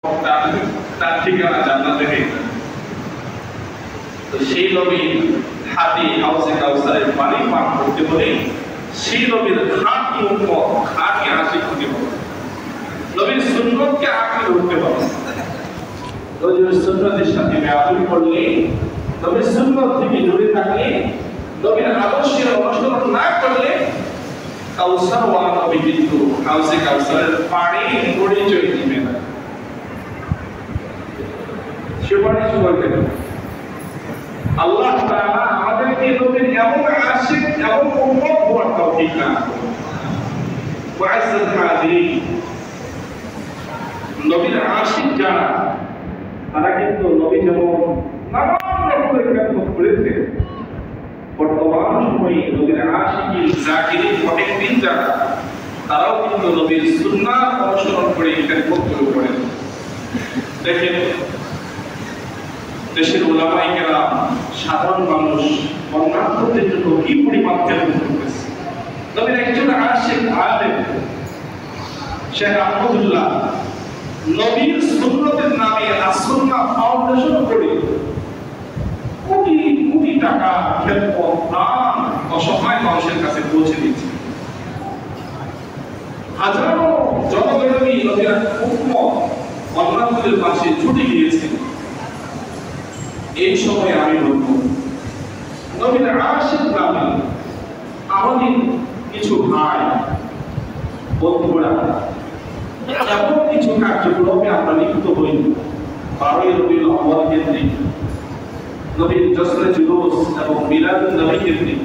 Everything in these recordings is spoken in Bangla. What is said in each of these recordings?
তার ঠিকানা জান্নাতে হয়েছে। তো সেই নবী হাতি হাউসে কাউসারের পানি পান করতে বলে সেই নবীর খাঁটি উম্মত খাঁটি আশিক হতে বলে নবীর সুন্নতকে আঁকড়ে ধরতে বলে। নবীর সুন্নতের সাথে বেয়াদবি করলে, নবীর সুন্নত থেকে দূরে থাকলে, নবীর আদর্শের অনুসরণ না করলে কাউসার ওয়ালা নবী কিন্তু হাউসে কাউসারের পানি পরিচয় দিবে না, সুপারিশ করবে না। আল্লাহ তাআলা আমাদেরকে নবীর এমন আশিক এমন উম্মত হওয়ার তৌফিক দান করুন। ওয়াইসাল হাদিন নবীর আশিক যারা, তারা কিন্তু নবী যেমন নানান রকমের খেদমত করেছে, বর্তমান সময়ে নবীর আশিকি জাকিরিন মুহিব্বিন যারা, তারাও কিন্তু নবীর সুন্নাহ অনুসরণ করে খেদমত করেন। দেখেন দেশের উলামায়ে কেরাম, সাধারণ মানুষ বর্ণাঢ্যদের জন্য কি পরিমাণ খেদমত করতেছে। নবীর একজন আশিক আলেম শেখ আহমদুল্লাহ নবীর সুন্নতের নামে আসুন্নাহ ফাউন্ডেশন করে কোটি কোটি টাকা খেদমত দান অসহায় মানুষের কাছে পৌঁছে দিচ্ছে। হাজারো জনগণী নবীর উম্মত বর্ণাঢ্যদের পাশে ছুটে গিয়েছে। এই সময় আমি বলব নবীর আশিক নামে আমাদের কিছু ভাই বন্ধুরা এমন কিছু কার্যক্রমে আমরা লিপ্ত হই। 12ই রবিউল আউয়াল কেন্দ্রিক, নবীর জশ্নে জুলুস এবং মিলাদুন নবী কেন্দ্রিক,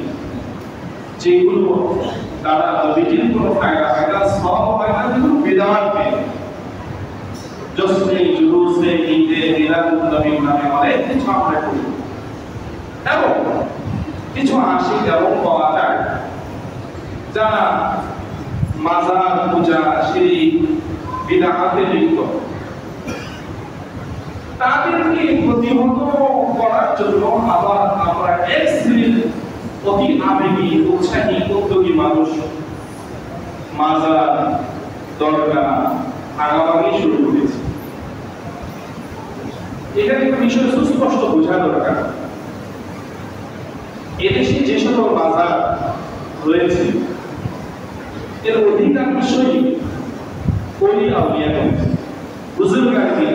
যেগুলো দ্বারা নবীজির কোনো ফায়দা হয় না, সওয়াব হয় না, যেগুলো বিদআত হয়। জশ্নে জুলুসে ঈদে মিলাদুন নবী নামে অনেক কিছু আমরা করি এবং কিছু আশিক এমন পাওয়া যায় যারা মাজার পূজা, শিরক, বিদআতে লিপ্ত। তাদেরকে প্রতিহত করার জন্য আবার আমরা এক শ্রেণীর অতি আবেগী, উৎসাহী, উদ্যোগী মানুষ মাজার, দরগা ভাগাভাগি শুরু করেছি। এখানে একটা বিষয় সুস্পষ্ট বোঝা দরকার। এদেশে যে সকল মাজার রয়েছে এর অধিকাংশই ওলি আউলিয়া, বুজুর্গ আলী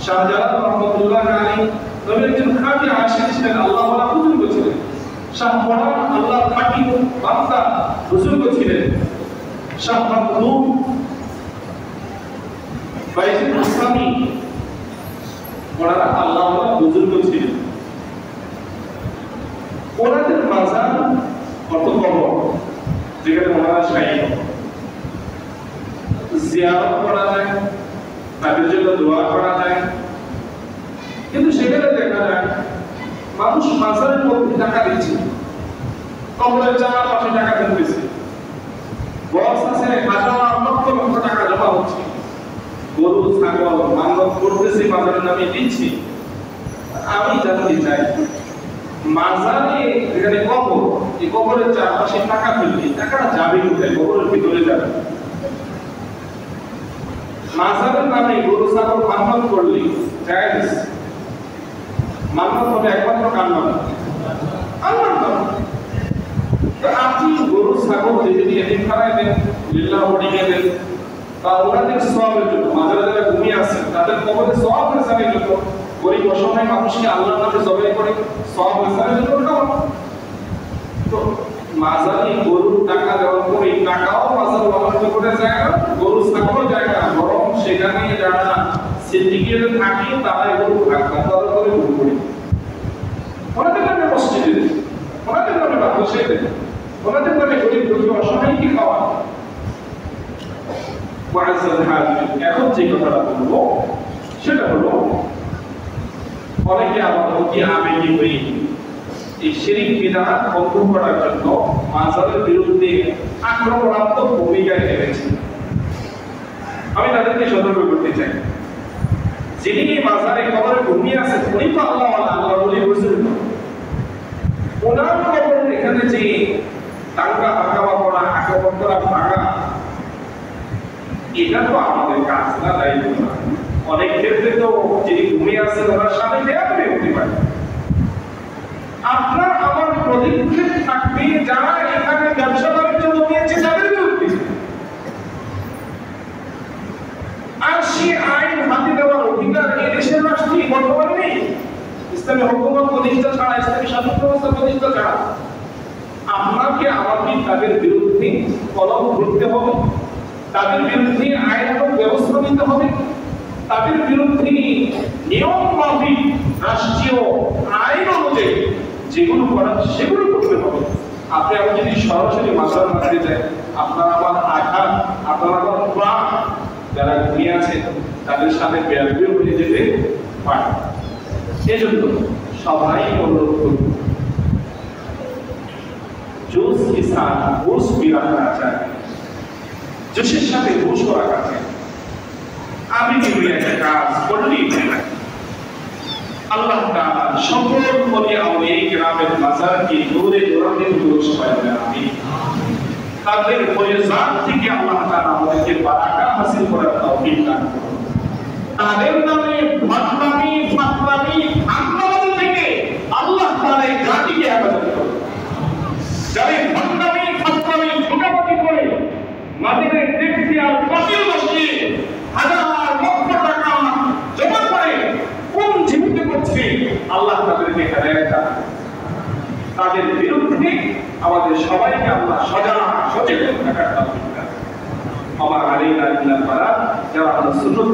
শাহজালাল রহমাতুল্লাহ আলাইহি নবীর একজন খাঁটি আশিক ছিলেন, আল্লাহ ওয়ালা বুজুর্গ ছিলেন। শাহ পরান আল্লাহর খাঁটি বান্দা বুজুর্গ ছিলেন। শাহ মাকদুম বাইজিদ ইসলামী ওনারা আল্লাহ ওয়ালা বুজুর্গ ছিলেন। ওনাদের মাজার কত বড়, যেখানে ওনারা শাহী জিয়ারত করা যায়, তাদের জন্য দোয়া করা যায়। কিন্তু সেখানে দেখা যায় মানুষ মাজারের মধ্যে টাকা দিচ্ছে, কবরের চারপাশে টাকা দিতেছে, বক্স আছে, হাজার লক্ষ লক্ষ টাকা জমা হচ্ছে, গরু ছাগল মানত করতেছি, মাজারের নামে দিচ্ছি। আমি জানতে চাই মাজারে যেখানে কবর, এই কবরের চারপাশে টাকা ফেললে টাকাটা যাবে কোথায়? কবরের ভিতরে যাবে। মাজারের নামে গরু ছাগল মানত করলে জায়েজ, মানত হবে একমাত্র কার নামে? আল্লাহর নামে। তো আপনি গরু ছাগল যদি এতিমখানায় দেন, লিল্লাহ হোর্ডিংয়ে দেন, বা ওনাদের সওয়াবের জন্য, মাজারে যারা ঘুমিয়ে আছে তাদের কবরে সওয়াব হিসাবের জন্য, গরিব অসহায় মানুষকে আল্লাহর নামে জবাই করে সওয়াব হিসাবের জন্য খাওয়ান। তো মাজারে গরুর টাকা দেওয়ার পরে টাকাও মাজার বানাতে করে যায় না, গরু ছাগলও যায় না, বরং সেখানে যারা সিন্ডিকেটে থাকে তারা গরু ভাগা করে ভুল করে ওনাদের নামে মসজিদে দেয়, ওনাদের নামে বাংলাদেশে দেয়, ওনাদের নামে গরিব দুঃখী অসহায়কে খাওয়া। এখন যে কথাটা বলবো সেটা হলো, অনেকে আবার অতি আবেগী হয়ে এই শিরক বিদআত বন্ধ করার জন্য মাজারের বিরুদ্ধে আক্রমণাত্মক ভূমিকা নিয়েছে। আমি তাদেরকে সতর্ক করতে চাই, যিনি মাজারে কবরে ঘুমিয়ে আছেন উনি তো আল্লাহ ওয়ালা, আল্লাহর ওলি বুজুর্গ। ওনার কবরের এখানে যে দাঙ্গা হাঙ্গামা করা, আক্রমণ করা, ভাঙা, এটা তো আমাদের কাজ না, দায়িত্ব না। অনেক যিনি ঘুমিয়ে আছেন ওনার সাথে বেয়াদবি হতে পারে। আপনার আমার পদক্ষেপ থাকবে যারা এখানে ব্যবসা বাণিজ্য জমিয়েছে তাদের বিরুদ্ধে। আর সে আইন হাতে দেওয়ার অধিকার এই দেশের রাষ্ট্রে বর্তমানে নেই। ইসলামী হুকুমত প্রতিষ্ঠা ছাড়া, ইসলামী শাসন ব্যবস্থা প্রতিষ্ঠা ছাড়া আপনাকে আমাকে তাদের বিরুদ্ধে কলম ধরতে হবে, তাদের বিরুদ্ধে আইনানুগ ব্যবস্থা নিতে হবে, তাদের বিরুদ্ধে নিয়ম মাফিক রাষ্ট্রীয় আইন অনুযায়ী যেগুলো করার সেগুলো করতে হবে। আপনি আমি যদি সরাসরি মাসার মারতে যাই, আপনার আমার আঘাত, আপনার আমার প্রাণ যারা ঘুমিয়ে আছে তাদের সাথে বেয়াদবি হয়ে যেতে পারে। এজন্য সবাই অনুরোধ করব, জোশ के साथ घूस भी रखना चाहिए, जोशेर साथे घूसও রাখা চাই। আমি যদি একটা কাজ করলি আল্লাহ তাআলা সকল ওলিয়া আউলিয়া কিরামের মাজারকে দূরে দূরান্তে ঘুষ পাইবে। আমি তাদের ফয়জাত থেকে আল্লাহ তাআলা আমাদেরকে বারাকা হাসিল করার তৌফিক দান করুন। তাদের নামে বদনামি, ফাতরামি, আক্রমণ থেকে আল্লাহ তাআলা এই জাতিকে হেফাজত করুন। যারা বদনামি, ফাতরামি, ধোঁকাবাজি করে মাটিতে ট্যাক্সি আর পাতিল বসিয়ে হাজার লক্ষ টাকা জমা করে কোন জীবিত করছে, আল্লাহ তাদেরকে হেদায়েত দান। তাদের বিরুদ্ধে আমাদের সবাইকে আল্লাহ সচেতন থাকার তৌফিক দান। আমার আলাইনা ইল্লাল বালাগ, যারা আমরা সুন্নাত